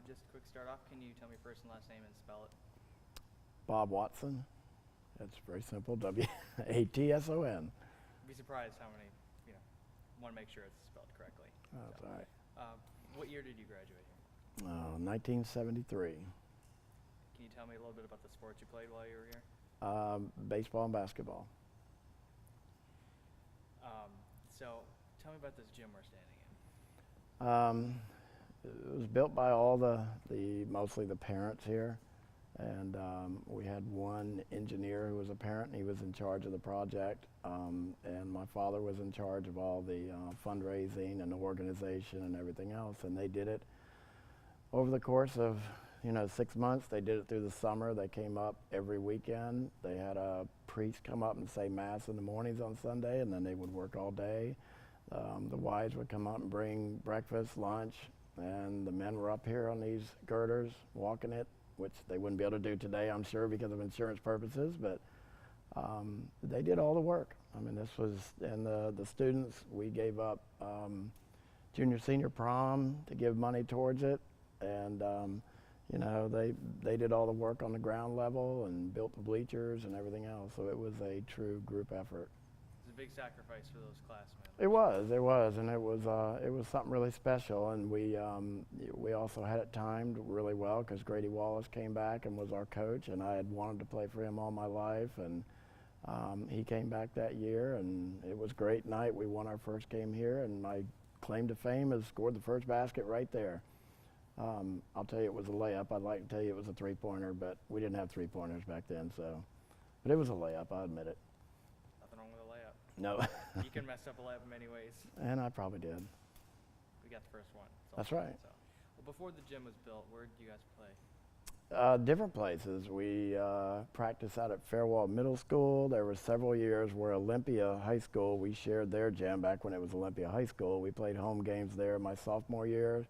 Just quick start off, can you tell me first and last name and spell it? Bob Watson. It's very simple. Watson. Be surprised how many, want to make sure it's spelled correctly. That's So, all right. What year did you graduate here? 1973. Can you tell me a little bit about the sports you played while you were here? Baseball and basketball. So tell me about this gym we're standing in. It was built by all mostly the parents here. And we had one engineer who was a parent, and he was in charge of the project. And my father was in charge of all the fundraising and the organization and everything else. And they did it over the course of 6 months. They did it through the summer. They came up every weekend. They had a priest come up and say mass in the mornings on Sunday, and then they would work all day. The wives would come up and bring breakfast, lunch, and the men were up here on these girders walking it, which they wouldn't be able to do today, I'm sure, because of insurance purposes, but they did all the work. I mean, this was, and the students, we gave up junior senior prom to give money towards it, and they did all the work on the ground level and built the bleachers and everything else, so it was a true group effort. It's a big sacrifice for those classmen. It was, and it was something really special, and we also had it timed really well because Grady Wallace came back and was our coach, and I had wanted to play for him all my life, and he came back that year, and it was a great night. We won our first game here, and my claim to fame is scored the first basket right there. I'll tell you it was a layup. I'd like to tell you it was a three-pointer, but we didn't have three-pointers back then, so. But it was a layup, I'll admit it. Nothing wrong with a layup. No. You can mess up a layup in many ways. And I probably did. We got the first one. That's right. So. Well, before the gym was built, where did you guys play? Different places. We practiced out at Fairwall Middle School. There were several years where Olympia High School, we shared their gym back when it was Olympia High School. We played home games there my sophomore year,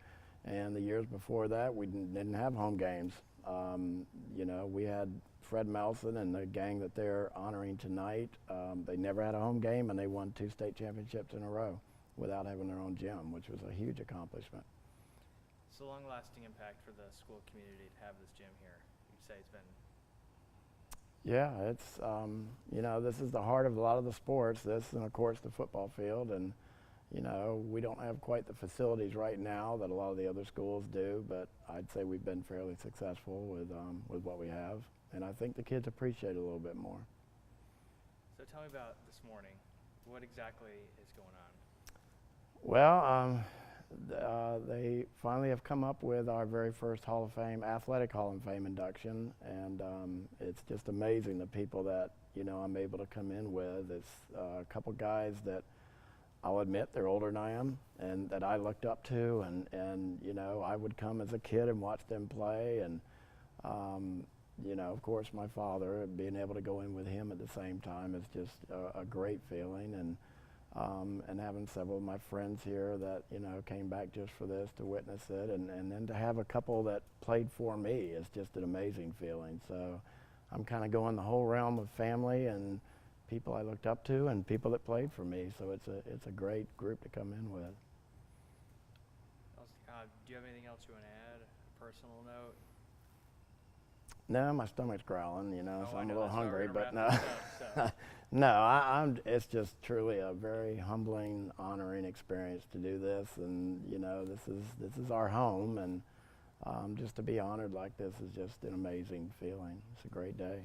and the years before that we didn't have home games. We had Fred Melson and the gang that they're honoring tonight. They never had a home game, and they won 2 state championships in a row without having their own gym, which was a huge accomplishment. It's a long-lasting impact for the school community to have this gym here. You'd say it's been. Yeah, it's this is the heart of a lot of the sports. This, and of course, the football field, and we don't have quite the facilities right now that a lot of the other schools do, but I'd say we've been fairly successful with what we have, and I think the kids appreciate it a little bit more. So tell me about this morning. What exactly is going on? Well, they finally have come up with our very first Athletic Hall of Fame induction, and it's just amazing the people that I'm able to come in with. It's a couple guys that I'll admit they're older than I am, and that I looked up to, and I would come as a kid and watch them play, and of course my father, being able to go in with him at the same time is just a great feeling, and having several of my friends here that came back just for this to witness it, and then to have a couple that played for me is just an amazing feeling. So I'm kind of going the whole realm of family and people I looked up to and people that played for me, so it's a great group to come in with. Do you have anything else you want to add? A personal note? No, my stomach's growling, so I'm a little hungry, but no. So. No, it's just truly a very humbling, honoring experience to do this, and this is our home, and just to be honored like this is just an amazing feeling. It's a great day.